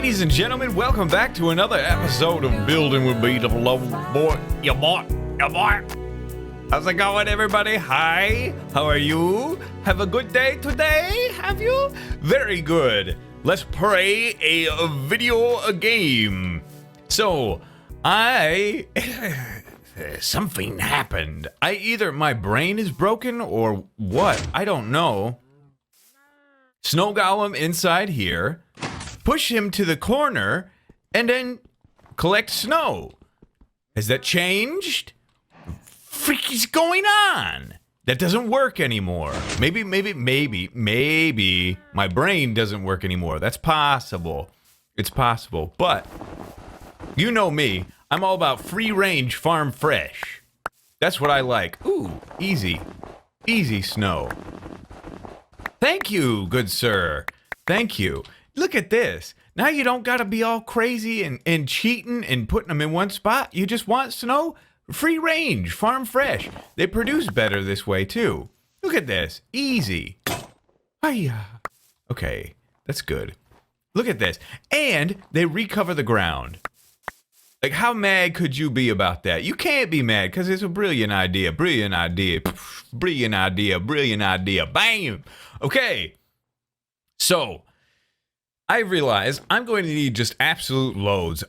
Ladies and gentlemen, welcome back to another episode of Building with BdoubleO. Boy, your boy. How's it going, everybody? Hi, how are you? Have a good day today, have you? Very good. Let's play a video game. So, something happened. Either my brain is broken or what, I don't know. Snow Golem inside here. Push him to the corner, and then collect snow. Has that changed? Freak is going on? That doesn't work anymore. Maybe my brain doesn't work anymore. That's possible. It's possible. But, you know me. I'm all about free range, farm fresh. That's what I like. Ooh, easy. Easy snow. Thank you, good sir. Thank you. Look at this. Now you don't gotta be all crazy and cheating and putting them in one spot. You just want snow, free range, farm fresh. They produce better this way too. Look at this. Easy. Hiya. Okay, that's good. Look at this. And they recover the ground. Like, how mad could you be about that? You can't be mad because it's a brilliant idea. Brilliant idea. Brilliant idea. Brilliant idea. Bam. Okay. So, I realize I'm going to need just absolute loads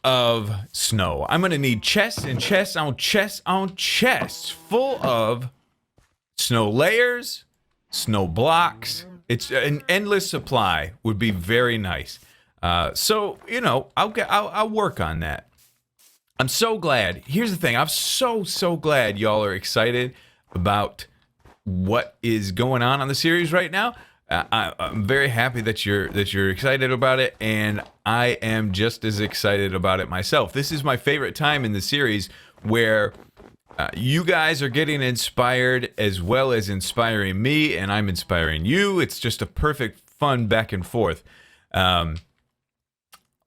of snow. I'm going to need chests and chests on chests on chests full of snow layers, snow blocks. It's an endless supply would be very nice. So, you know, I'll work on that. I'm so glad. Here's the thing. I'm so glad y'all are excited about what is going on the series right now. I'm very happy that you're excited about it, and I am just as excited about it myself. This is my favorite time in the series where you guys are getting inspired as well as inspiring me, and I'm inspiring you. It's just a perfect fun back and forth. We're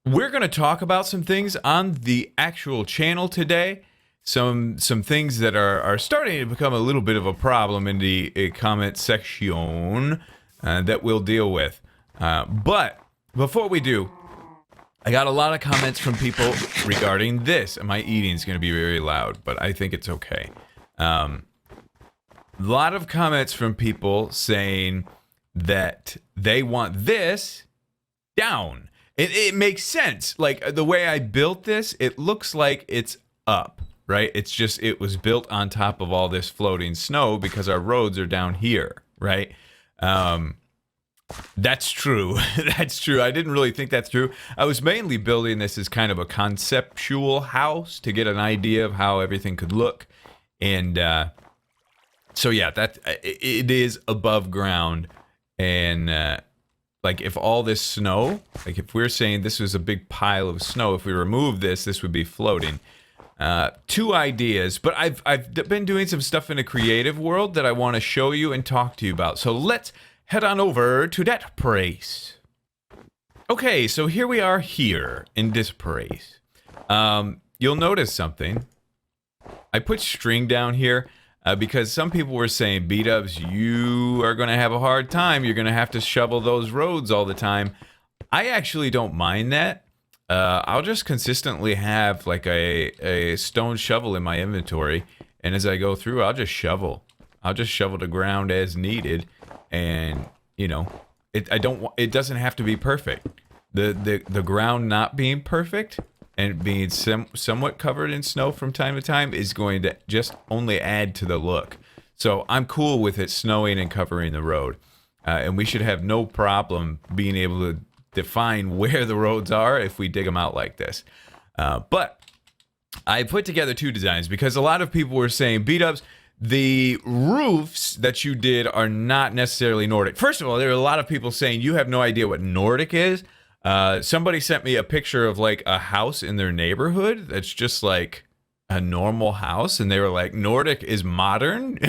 going to talk about some things on the actual channel today. Some things that are starting to become a little bit of a problem in the comment section. That we'll deal with. But before we do, I got a lot of comments from people regarding this. And my eating is going to be very loud, but I think it's okay. A lot of comments from people saying that they want this down. It makes sense. Like, the way I built this, it looks like it's up, right? It's just, it was built on top of all this floating snow because our roads are down here, right? That's true. That's true. I didn't really think that through. I was mainly building this as kind of a conceptual house to get an idea of how everything could look. And so yeah, it is above ground. And like, if all this snow, like if we're saying this was a big pile of snow, if we remove this would be floating. Two ideas, but I've been doing some stuff in a creative world that I want to show you and talk to you about. So let's head on over to that place. Okay, so here we are here in this place. You'll notice something. I put string down here because some people were saying, B-dubs, you are going to have a hard time. You're going to have to shovel those roads all the time. I actually don't mind that. I'll just consistently have like a stone shovel in my inventory, and as I go through, I'll just shovel the ground as needed, and you know, it doesn't have to be perfect. The ground not being perfect and being somewhat covered in snow from time to time is going to just only add to the look. So I'm cool with it snowing and covering the road, and we should have no problem being able to define where the roads are if we dig them out like this. But I put together two designs because a lot of people were saying, B-dubs, the roofs that you did are not necessarily Nordic. First of all, there are a lot of people saying you have no idea what Nordic is. Somebody sent me a picture of like a house in their neighborhood that's just like a normal house, and they were like, Nordic is modern?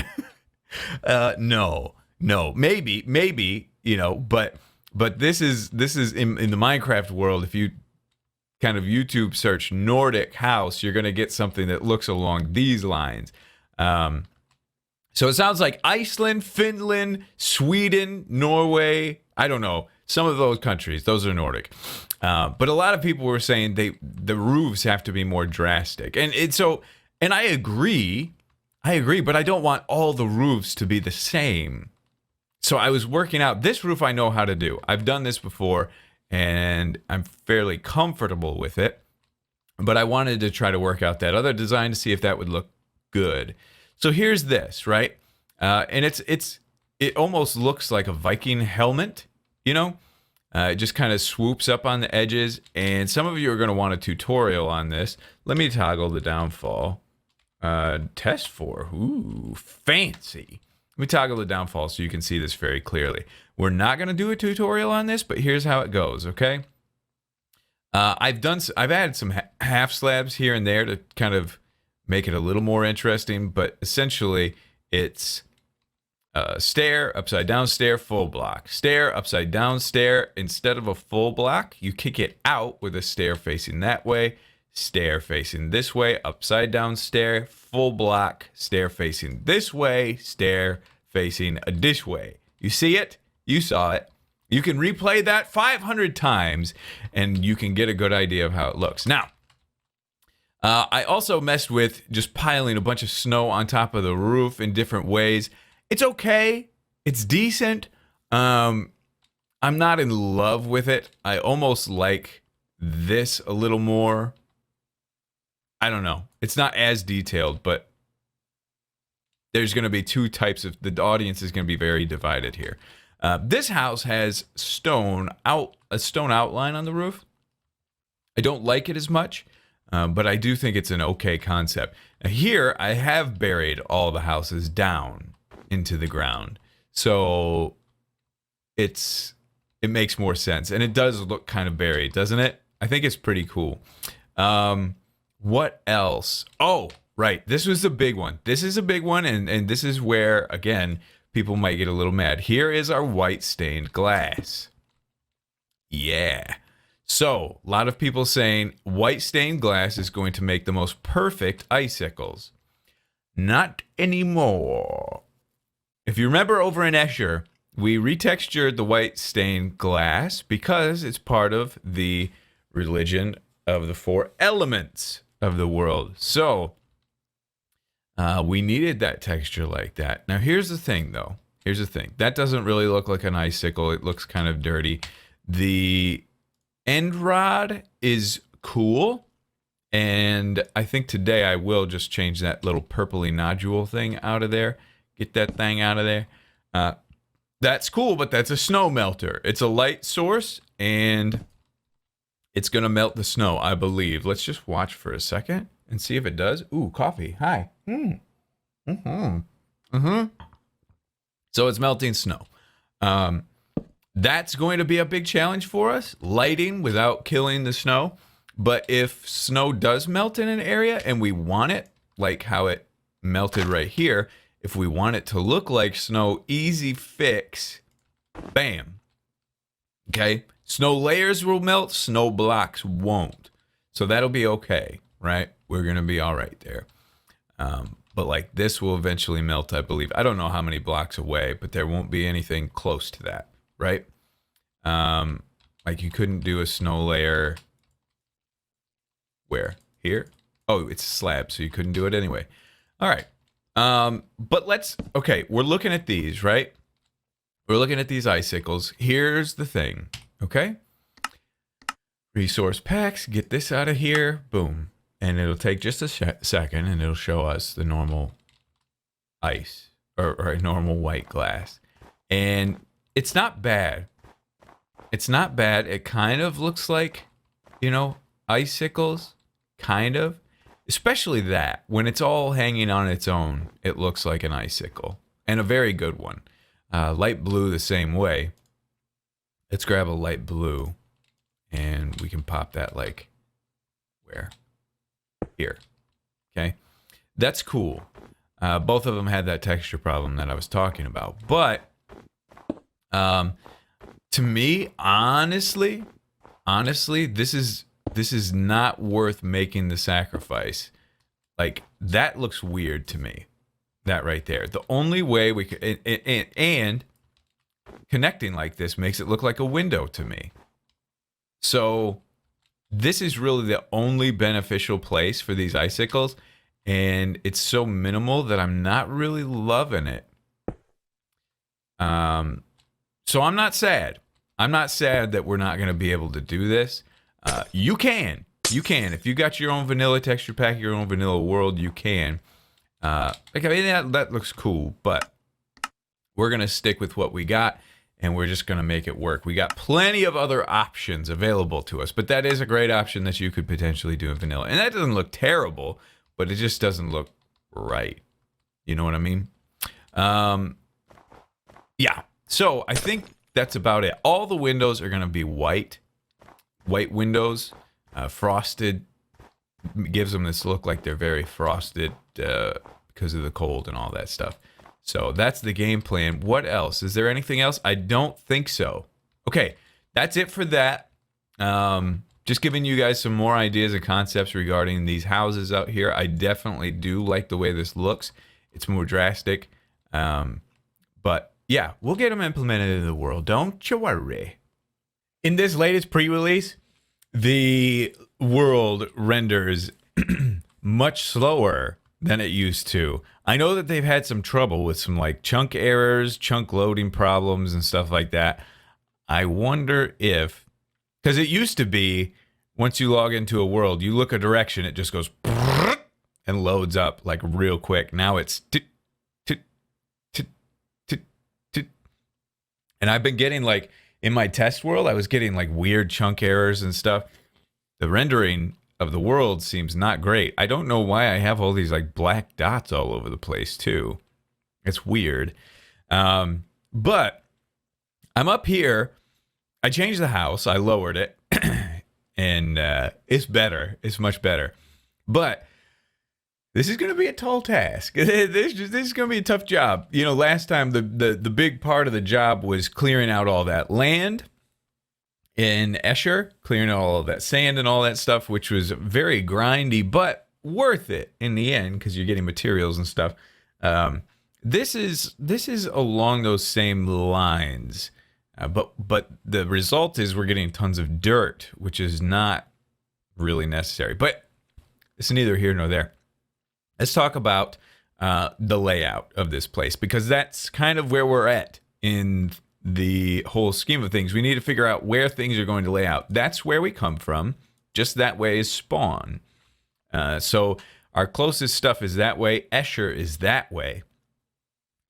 No, maybe, you know, but this is in the Minecraft world. If you kind of YouTube search Nordic house, you're going to get something that looks along these lines. So it sounds like Iceland, Finland, Sweden, Norway. I don't know. Some of those countries, those are Nordic. But a lot of people were saying the roofs have to be more drastic. And I agree. But I don't want all the roofs to be the same. So I was working out. This roof I know how to do. I've done this before, and I'm fairly comfortable with it. But I wanted to try to work out that other design to see if that would look good. So here's this, right? And it almost looks like a Viking helmet, you know? It just kind of swoops up on the edges. And some of you are going to want a tutorial on this. Let me toggle the downfall. Test for. Ooh, fancy. Let me toggle the downfall so you can see this very clearly. We're not going to do a tutorial on this, but here's how it goes, okay? I've added some half slabs here and there to kind of make it a little more interesting, but essentially it's stair, upside down stair, full block. Stair, upside down stair. Instead of a full block, you kick it out with a stair facing that way, stair facing this way, upside down stair, full block, stair facing this way, stair facing this way. You see it? You saw it. You can replay that 500 times and you can get a good idea of how it looks. Now, I also messed with just piling a bunch of snow on top of the roof in different ways. It's okay. It's decent. I'm not in love with it. I almost like this a little more. I don't know. It's not as detailed, but there's going to be two types of, the audience is going to be very divided here. This house has a stone outline on the roof. I don't like it as much, but I do think it's an okay concept. Now here, I have buried all the houses down into the ground, so it makes more sense, and it does look kind of buried, doesn't it? I think it's pretty cool. What else? Oh, right. This was the big one. This is a big one, and this is where, again, people might get a little mad. Here is our white stained glass. Yeah. So, a lot of people saying white stained glass is going to make the most perfect icicles. Not anymore. If you remember over in Escher, we retextured the white stained glass because it's part of the religion of the 4 elements of the world. So, we needed that texture like that. Now, here's the thing, though. Here's the thing. That doesn't really look like an icicle. It looks kind of dirty. The end rod is cool. And I think today I will just change that little purpley nodule thing out of there. Get that thing out of there. That's cool, but that's a snow melter. It's a light source, and it's going to melt the snow, I believe. Let's just watch for a second and see if it does. Ooh, coffee. Hi. So it's melting snow. That's going to be a big challenge for us, lighting without killing the snow. But if snow does melt in an area and we want it, like how it melted right here, if we want it to look like snow, easy fix, bam. Okay? Snow layers will melt, snow blocks won't. So that'll be okay, right? We're going to be all right there. But like this will eventually melt, I believe. I don't know how many blocks away, but there won't be anything close to that, right? Like you couldn't do a snow layer. Where? Here? Oh, it's a slab, so you couldn't do it anyway. All right. But okay, we're looking at these, right? We're looking at these icicles. Here's the thing, okay? Resource packs, get this out of here, boom. And it'll take just a second, and it'll show us the normal ice, or a normal white glass. And it's not bad. It's not bad. It kind of looks like, you know, icicles, kind of. Especially that, when it's all hanging on its own, it looks like an icicle. And a very good one. Light blue the same way. Let's grab a light blue. And we can pop that like, where? Here. Okay? That's cool. Both of them had that texture problem that I was talking about. But, to me, honestly, this is not worth making the sacrifice. Like, that looks weird to me. That right there. The only way we could, and connecting like this makes it look like a window to me. So this is really the only beneficial place for these icicles, and it's so minimal that I'm not really loving it. So I'm not sad. I'm not sad that we're not going to be able to do this. You can. If you got your own vanilla texture pack, your own vanilla world, you can. I mean, that looks cool, but we're going to stick with what we got, and we're just going to make it work. We got plenty of other options available to us, but that is a great option that you could potentially do in vanilla. And that doesn't look terrible, but it just doesn't look right. You know what I mean? Yeah. So I think that's about it. All the windows are going to be white. White windows, frosted, gives them this look like they're very frosted because of the cold and all that stuff. So that's the game plan. What else? Is there anything else? I don't think so. Okay, that's it for that. Just giving you guys some more ideas and concepts regarding these houses out here. I definitely do like the way this looks. It's more drastic. But yeah, we'll get them implemented in the world. Don't you worry. In this latest pre-release, the world renders much slower than it used to. I know that they've had some trouble with some like chunk errors, chunk loading problems and stuff like that. I wonder if, because it used to be once you log into a world, you look a direction, it just goes and loads up like real quick. Now it's and I've been getting like, in my test world, I was getting like weird chunk errors and stuff. The rendering of the world seems not great. I don't know why I have all these like black dots all over the place too. It's weird. But I'm up here. I changed the house. I lowered it. And it's better. It's much better. But this is going to be a tall task. This is going to be a tough job. You know, last time the big part of the job was clearing out all that land in Escher, clearing out all of that sand and all that stuff, which was very grindy, but worth it in the end because you're getting materials and stuff. This is along those same lines, but the result is we're getting tons of dirt, which is not really necessary. But it's neither here nor there. Let's talk about the layout of this place, because that's kind of where we're at in the whole scheme of things. We need to figure out where things are going to lay out. That's where we come from. Just that way is spawn. So our closest stuff is that way. Escher is that way.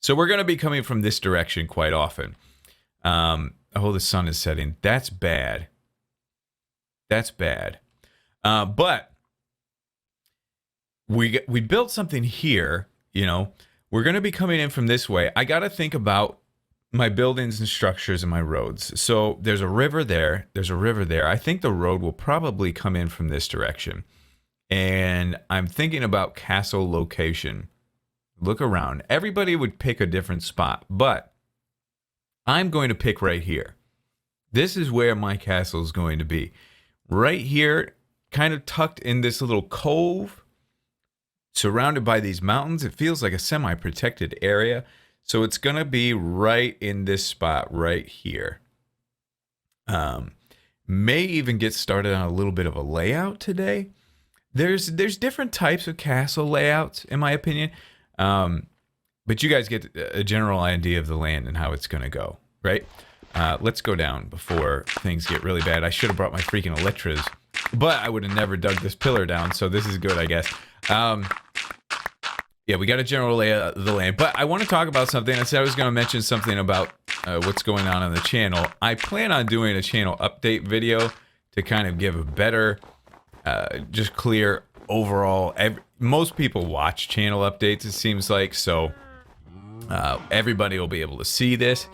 So we're going to be coming from this direction quite often. Oh, the sun is setting. That's bad. That's bad. But we built something here, you know. We're going to be coming in from this way. I got to think about my buildings and structures and my roads. So there's a river there. There's a river there. I think the road will probably come in from this direction. And I'm thinking about castle location. Look around. Everybody would pick a different spot, but I'm going to pick right here. This is where my castle is going to be. Right here, kind of tucked in this little cove, surrounded by these mountains. It feels like a semi-protected area. So it's going to be right in this spot right here. May even get started on a little bit of a layout today. There's different types of castle layouts, in my opinion. But you guys get a general idea of the land and how it's going to go, right? Let's go down before things get really bad. I should have brought my freaking Elytras, but I would have never dug this pillar down, so this is good, I guess. Yeah, we got a general layout of the land, but I want to talk about something. I said I was going to mention something about what's going on the channel. I plan on doing a channel update video to kind of give a better, just clear overall. Most people watch channel updates, it seems like, so everybody will be able to see this.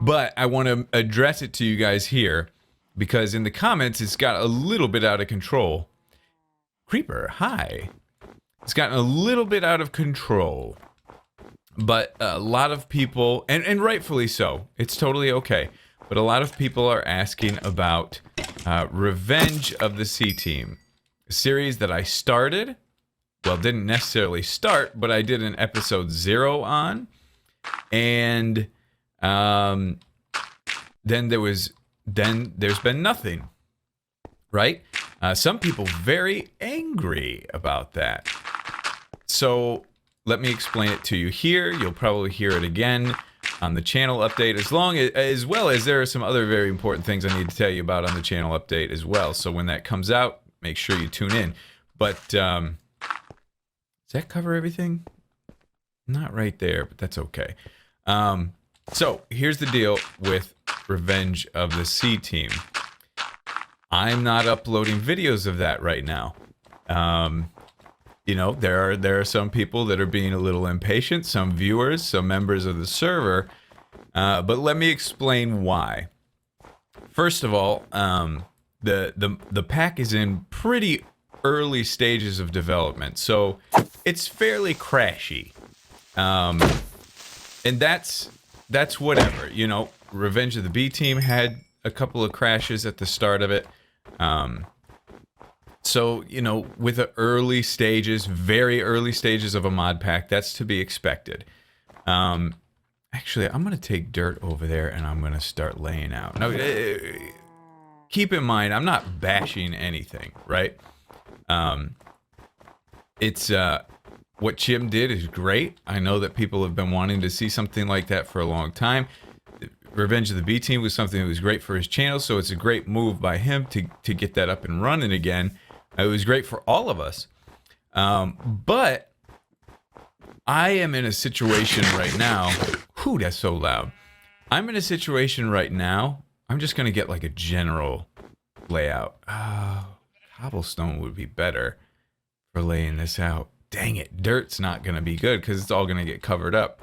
But I want to address it to you guys here, because in the comments, it's got a little bit out of control. Creeper, hi. It's gotten a little bit out of control, but a lot of people, and rightfully so, it's totally okay, but a lot of people are asking about Revenge of the C-Team, a series that I started well, didn't necessarily start, but I did an episode 0 on. And then there's been nothing, right? Some people very angry about that. So let me explain it to you here. You'll probably hear it again on the channel update, as well as there are some other very important things I need to tell you about on the channel update as well. So when that comes out, make sure you tune in. But does that cover everything? Not right there, but that's okay. So here's the deal with Revenge of the Sea Team. I'm not uploading videos of that right now. You know, there are some people that are being a little impatient, some viewers, some members of the server. But let me explain why. First of all, the pack is in pretty early stages of development, so it's fairly crashy. And that's whatever, you know. Revenge of the B Team had a couple of crashes at the start of it. So, you know, with the early stages, very early stages of a mod pack, that's to be expected. Actually, I'm going to take dirt over there and I'm going to start laying out. Now, keep in mind, I'm not bashing anything, right? It's what Jim did is great. I know that people have been wanting to see something like that for a long time. Revenge of the B Team was something that was great for his channel, so it's a great move by him to get that up and running again. It was great for all of us. But I am in a situation right now. Whew, that's so loud. I'm in a situation right now. I'm just going to get like a general layout. Cobblestone would be better for laying this out. Dang it, dirt's not going to be good because it's all going to get covered up.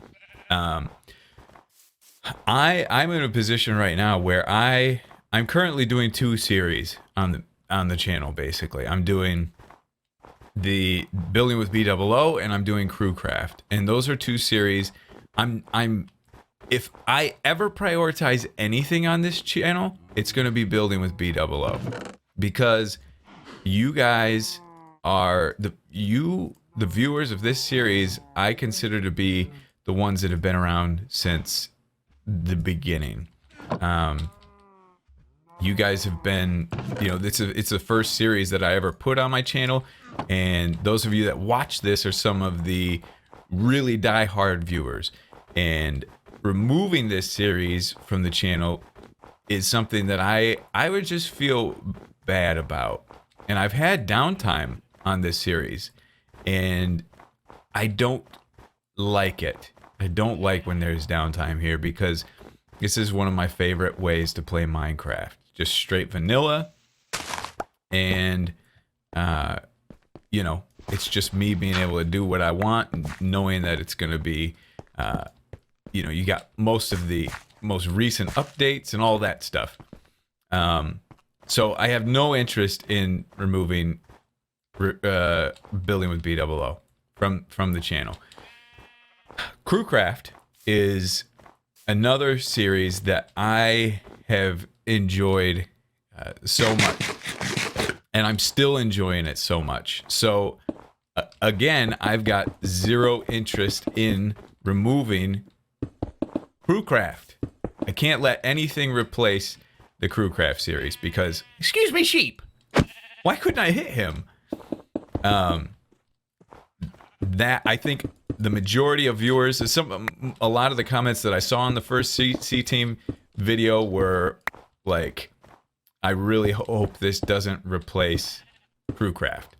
I'm in a position right now where I'm currently doing 2 series on the channel. Basically, I'm doing the building with BdoubleO and I'm doing Crewcraft, and those are 2 series. If I ever prioritize anything on this channel, it's going to be building with BdoubleO, because you guys are the viewers of this series. I consider to be the ones that have been around since the beginning. You guys have been, you know, it's the first series that I ever put on my channel, and those of you that watch this are some of the really die-hard viewers. And removing this series from the channel is something that I would just feel bad about. And I've had downtime on this series, and I don't like it. I don't like when there's downtime here, because this is one of my favorite ways to play Minecraft. Just straight vanilla. And, you know, it's just me being able to do what I want, and knowing that it's going to be, you know, you got most of the most recent updates and all that stuff. So I have no interest in removing building with BdoubleO from the channel. Crewcraft is another series that I have enjoyed so much, and I'm still enjoying it so much. So again, I've got 0 interest in removing Crewcraft. I can't let anything replace the Crewcraft series, because, excuse me, sheep, why couldn't I hit him? That, I think the majority of viewers, a lot of the comments that I saw in the first C Team video were like, I really hope this doesn't replace Crewcraft.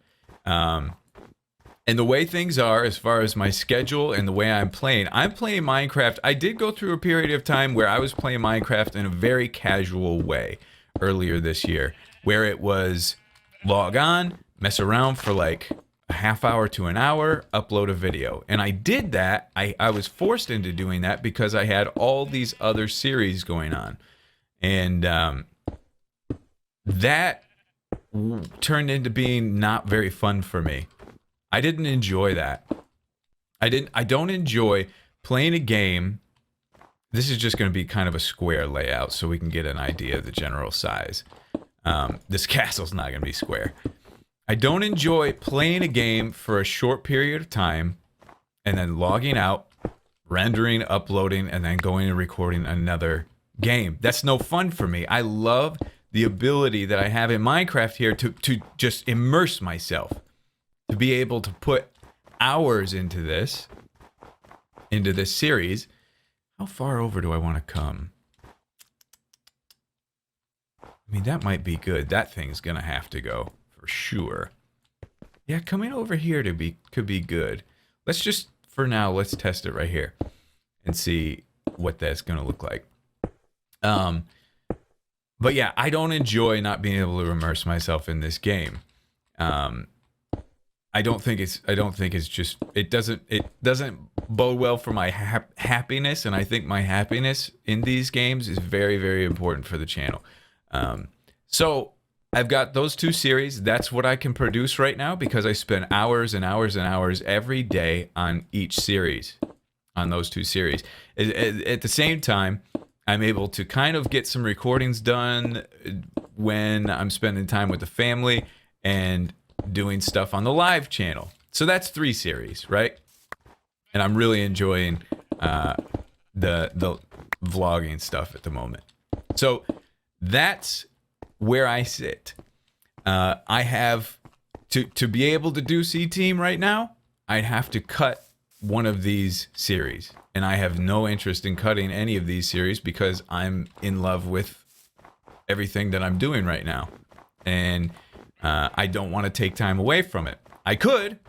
And the way things are, as far as my schedule and the way I'm playing Minecraft. I did go through a period of time where I was playing Minecraft in a very casual way earlier this year, where it was log on, mess around for like a half hour to an hour, upload a video. And I did that. I was forced into doing that because I had all these other series going on. And that turned into being not very fun for me. I didn't enjoy that. I don't enjoy playing a game. This is just going to be kind of a square layout so we can get an idea of the general size. This castle's not going to be square. I don't enjoy playing a game for a short period of time and then logging out, rendering, uploading, and then going and recording another game. That's no fun for me. I love the ability that I have in Minecraft here to just immerse myself, to be able to put hours into this series. How far over do I want to come? I mean, that might be good. That thing's gonna have to go for sure. Yeah, coming over here could be good. Let's just, for now, let's test it right here and see what that's gonna look like. But yeah, I don't enjoy not being able to immerse myself in this game. I don't think it's just, it doesn't bode well for my happiness, and I think my happiness in these games is very, very important for the channel. So I've got those 2 series. That's what I can produce right now because I spend hours and hours and hours every day on each series, on those 2 series. At the same time, I'm able to kind of get some recordings done when I'm spending time with the family and doing stuff on the live channel. So that's 3 series, right? And I'm really enjoying the vlogging stuff at the moment. So that's where I sit. I have to be able to do C Team right now, I'd have to cut one of these series. And I have no interest in cutting any of these series because I'm in love with everything that I'm doing right now. And I don't want to take time away from it. I could,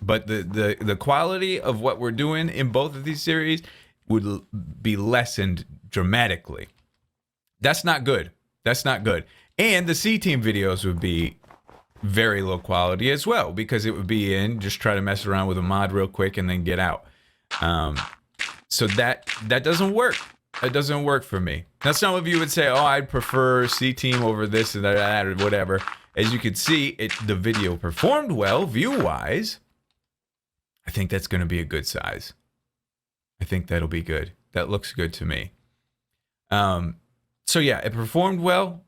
but the quality of what we're doing in both of these series would be lessened dramatically. That's not good. That's not good. And the C Team videos would be very low quality as well because it would be in, just try to mess around with a mod real quick and then get out. So that doesn't work. That doesn't work for me. Now, some of you would say, oh, I'd prefer C Team over this and that or whatever. As you can see, the video performed well view-wise. I think that's going to be a good size. I think that'll be good. That looks good to me. So yeah, it performed well,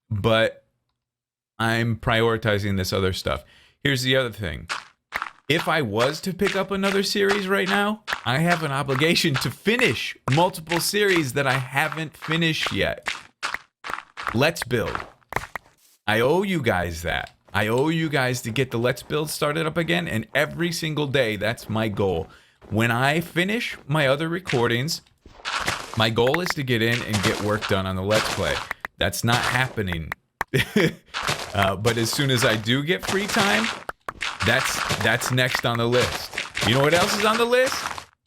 but I'm prioritizing this other stuff. Here's the other thing. If I was to pick up another series right now, I have an obligation to finish multiple series that I haven't finished yet. Let's Build. I owe you guys that. I owe you guys to get the Let's Build started up again, and every single day, that's my goal. When I finish my other recordings, my goal is to get in and get work done on the Let's Play. That's not happening. But as soon as I do get free time, that's next on the list. You know what else is on the list?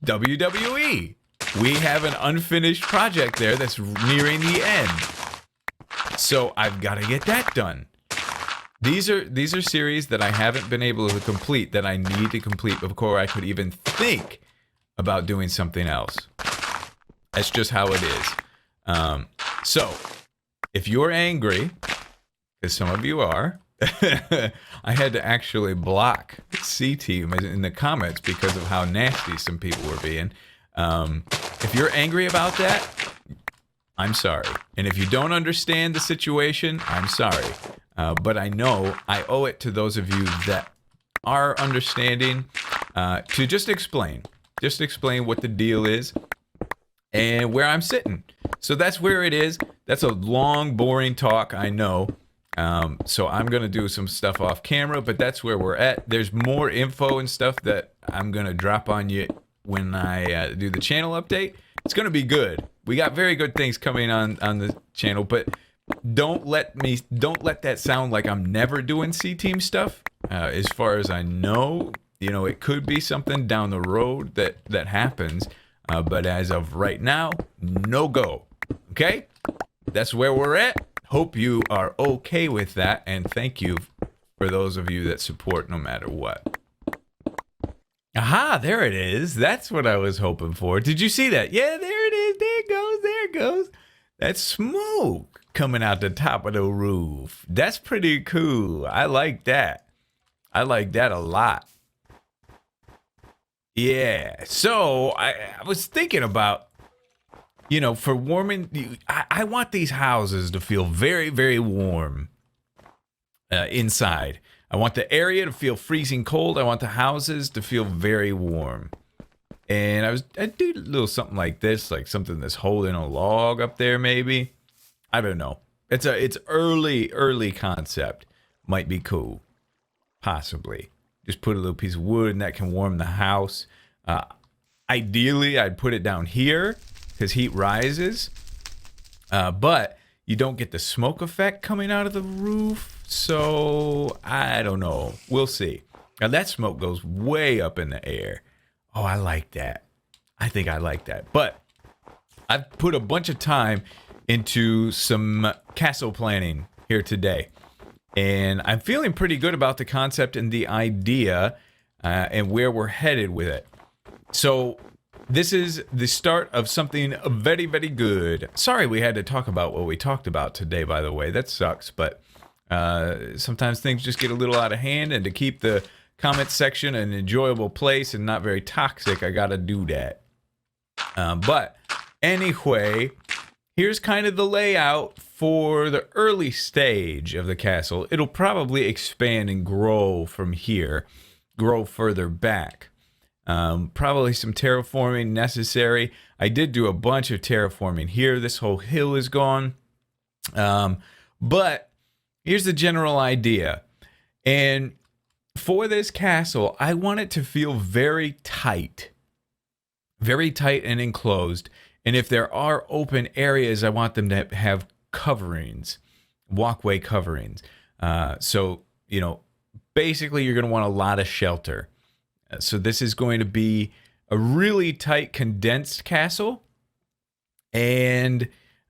WWE. We have an unfinished project there that's nearing the end. So I've got to get that done. These are series that I haven't been able to complete that I need to complete before I could even think about doing something else. That's just how it is. So if you're angry, because some of you are, I had to actually block C Team in the comments because of how nasty some people were being. If you're angry about that, I'm sorry. And if you don't understand the situation, I'm sorry. But I know I owe it to those of you that are understanding to just explain what the deal is and where I'm sitting. So that's where it is. That's a long, boring talk, I know. So I'm going to do some stuff off camera, but that's where we're at. There's more info and stuff that I'm going to drop on you when I do the channel update. It's going to be good. We got very good things coming on the channel, but don't let that sound like I'm never doing C Team stuff. As far as I know, it could be something down the road that happens. But as of right now, no go. Okay? That's where we're at. Hope you are okay with that, and thank you for those of you that support no matter what. Aha, there it is. That's what I was hoping for. Did you see that? Yeah, there it is. There it goes. There it goes. That's smoke coming out the top of the roof. That's pretty cool. I like that. I like that a lot. Yeah. So I was thinking about, for warming, I want these houses to feel very, very warm inside. I want the area to feel freezing cold. I want the houses to feel very warm. And I do a little something like this, like something that's holding a log up there, maybe. I don't know. It's early concept. Might be cool. Possibly. Just put a little piece of wood and that can warm the house. Ideally, I'd put it down here because heat rises. But you don't get the smoke effect coming out of the roof. So, I don't know. We'll see. Now, that smoke goes way up in the air. Oh, I like that. I think I like that. But I've put a bunch of time into some castle planning here today. And I'm feeling pretty good about the concept and the idea and where we're headed with it. So this is the start of something very, very good. Sorry we had to talk about what we talked about today, by the way. That sucks. But sometimes things just get a little out of hand. And to keep the comment section an enjoyable place and not very toxic, I got to do that. But anyway, here's kind of the layout for the early stage of the castle. It'll probably expand and grow from here, grow further back. Probably some terraforming necessary. I did do a bunch of terraforming here. This whole hill is gone. But here's the general idea. And for this castle, I want it to feel very tight and enclosed. And if there are open areas, I want them to have coverings, walkway coverings. So, you know, basically you're going to want a lot of shelter. So this is going to be a really tight, condensed castle. And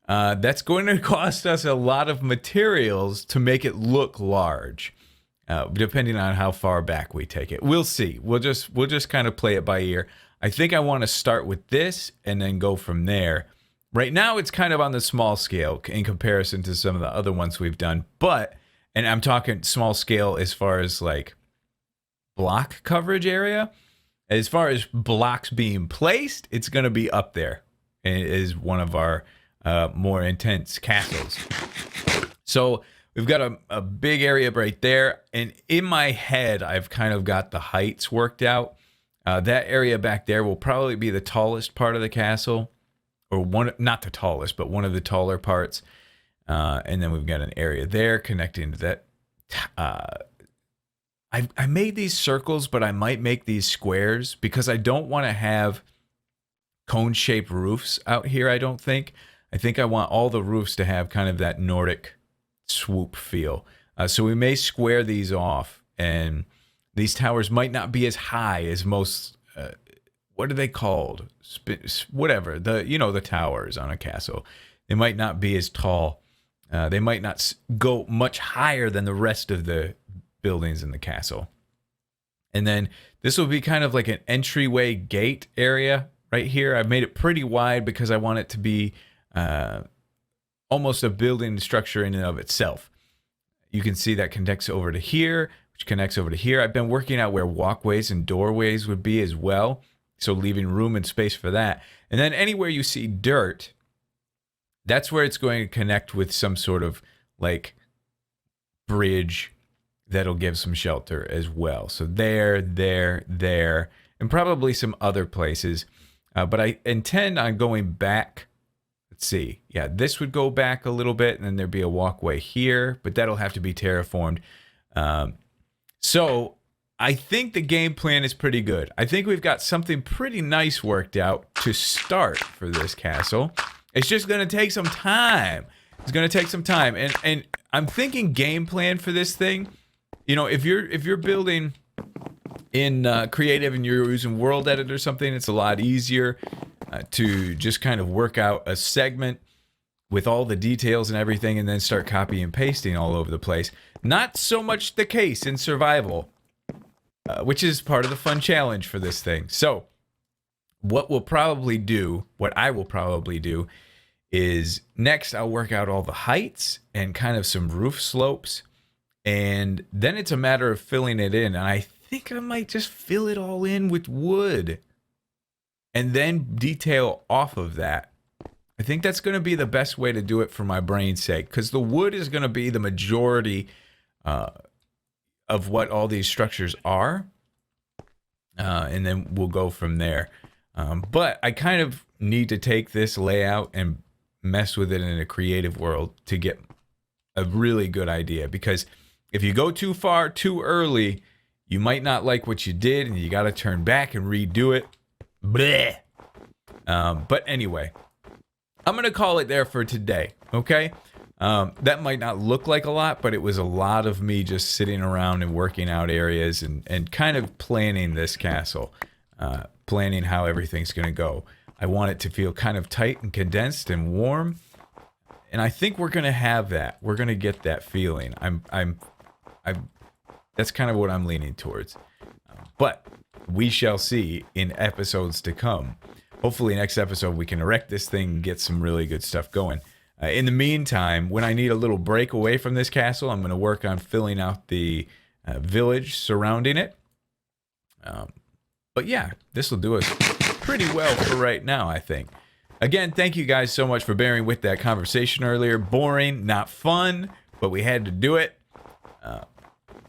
that's going to cost us a lot of materials to make it look large. Depending on how far back we take it. We'll see. We'll just kind of play it by ear. I think I want to start with this and then go from there. Right now, it's kind of on the small scale in comparison to some of the other ones we've done. But, and I'm talking small scale as far as like block coverage area. As far as blocks being placed, it's going to be up there. And it is one of our more intense castles. So we've got a big area right there. And in my head, I've kind of got the heights worked out. That area back there will probably be the tallest part of the castle. Or one, not the tallest, but one of the taller parts. And then we've got an area there connecting to that. I made these circles, but I might make these squares because I don't want to have cone-shaped roofs out here, I don't think. I think I want all the roofs to have kind of that Nordic swoop feel. So we may square these off, and these towers might not be as high as most, what are they called? Whatever, the towers on a castle. They might not be as tall. They might not go much higher than the rest of the buildings in the castle. And then this will be kind of like an entryway gate area right here. I've made it pretty wide because I want it to be almost a building structure in and of itself. You can see that connects over to here, which connects over to here. I've been working out where walkways and doorways would be as well. So leaving room and space for that. And then anywhere you see dirt, that's where it's going to connect with some sort of like bridge that'll give some shelter as well. So there, and probably some other places. But I intend on going back. Let's see. Yeah, this would go back a little bit, and then there'd be a walkway here, but that'll have to be terraformed. So I think the game plan is pretty good. I think we've got something pretty nice worked out to start for this castle. It's just going to take some time. It's going to take some time. And I'm thinking game plan for this thing. You know, if you're building in creative and you're using World Edit or something, it's a lot easier to just kind of work out a segment with all the details and everything and then start copying and pasting all over the place. Not so much the case in survival, which is part of the fun challenge for this thing. So what I will probably do is next I'll work out all the heights and kind of some roof slopes. And then it's a matter of filling it in. And I think I might just fill it all in with wood and then detail off of that. I think that's going to be the best way to do it for my brain's sake, because the wood is going to be the majority of what all these structures are, and then we'll go from there. But I kind of need to take this layout and mess with it in a creative world to get a really good idea, because if you go too far too early, you might not like what you did and you got to turn back and redo it. Bleh. But anyway, I'm going to call it there for today, okay? That might not look like a lot, but it was a lot of me just sitting around and working out areas and kind of planning this castle, planning how everything's going to go. I want it to feel kind of tight and condensed and warm, and I think we're going to have that. We're going to get that feeling. That's kind of what I'm leaning towards. But we shall see in episodes to come. Hopefully next episode we can erect this thing and get some really good stuff going. In the meantime, when I need a little break away from this castle, I'm going to work on filling out the village surrounding it. But yeah, this will do us pretty well for right now, I think. Again, thank you guys so much for bearing with that conversation earlier. Boring, not fun, but we had to do it.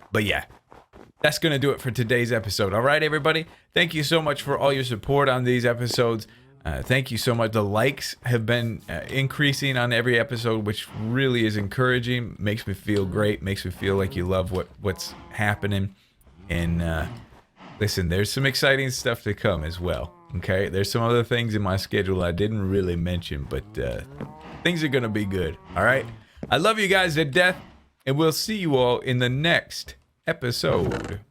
But yeah, that's going to do it for today's episode. All right, everybody. Thank you so much for all your support on these episodes. Thank you so much. The likes have been increasing on every episode, which really is encouraging. Makes me feel great. Makes me feel like you love what's happening. And listen, there's some exciting stuff to come as well. Okay, there's some other things in my schedule I didn't really mention, but things are going to be good. All right. I love you guys to death, and we'll see you all in the next episode.